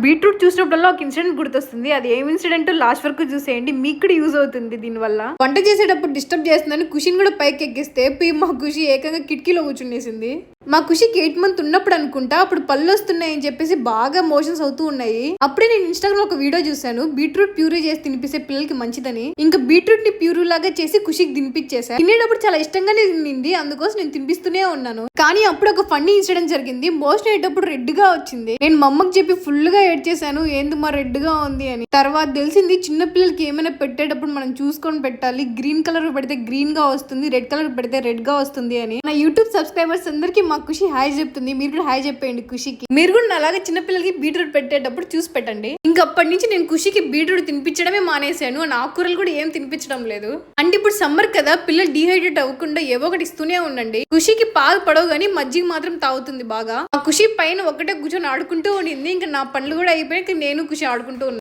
Beetroot చూసినప్పుడల్లా ఒక incident గుర్తొస్తుంది. అది ఏం ఇన్సిడెంట్ లాస్ట్ వరకు చూసేయండి, మీకు కూడా యూజ్ అవుతుంది దీనివల్ల. వంట చేసేటప్పుడు డిస్టర్బ్ చేస్తుందని ఖుషిని కూడా పైకి ఎక్కిస్తే మా ఖుషి ఏకంగా కిటికీలో కూర్చునేసింది. మా ఖుషికి 8 months ఉన్నప్పుడు అనుకుంటా, అప్పుడు పళ్ళు వస్తున్నాయి అని చెప్పేసి బాగా మోషన్స్ అవుతూ ఉన్నాయి. అప్పుడే నేను ఇన్స్టాగ్రామ్ ఒక వీడియో చూసాను, బీట్రూట్ ప్యూరీ చేసి తినిపిస్తే పిల్లలకి మంచిదని. ఇంకా బీట్రూట్ ని ప్యూరీ లాగా చేసి ఖుషికి తినిపించేసా. తినేటప్పుడు చాలా ఇష్టంగానే తినింది, అందుకోసం నేను తినిపిస్తూనే ఉన్నాను. కానీ అప్పుడు ఒక ఫన్నీ ఇన్సిడెంట్ జరిగింది. మోషన్ అయ్యేటప్పుడు రెడ్ గా వచ్చింది. నేను మా అమ్మకి చెప్పి ఫుల్ గా ఏడ్ చేశాను, ఏంది మా రెడ్ గా ఉంది అని. తర్వాత తెలిసింది చిన్న పిల్లలకి ఏమైనా పెట్టేటప్పుడు మనం చూసుకొని పెట్టాలి. గ్రీన్ కలర్ పెడితే గ్రీన్ గా వస్తుంది, రెడ్ కలర్ పెడితే రెడ్ గా వస్తుంది అని. నా యూట్యూబ్ సబ్స్క్రైబర్స్ అందరికి మా ఖుషి హాయ్ చెప్తుంది. మీరు కూడా హాయ్ చెప్పండి ఖుషికి. మీరు కూడా అలాగే చిన్నపిల్లలకి బీట్రూట్ పెట్టేటప్పుడు చూసి పెట్టండి. ఇంకా అప్పటి నుంచి నేను ఖుషికి బీట్రూట్ తినిపించడమే మానేశాను. ఆకుకూరలు కూడా ఏం తినిపించడం లేదు. అంటే ఇప్పుడు సమ్మర్ కదా, పిల్లలు డిహైడ్రేట్ అవ్వకుండా ఏవో ఒకటి ఇస్తూనే ఉండండి. ఖుషికి పాలు పడవు గానీ మజ్జిగ మాత్రం తాగుతుంది బాగా. ఆ ఖుషి పైన ఒకటే కూర్చొని ఆడుకుంటూ ఉండింది. ఇంకా నా పనులు కూడా అయిపోయి నేను ఖుషి ఆడుకుంటూ ఉన్నాను.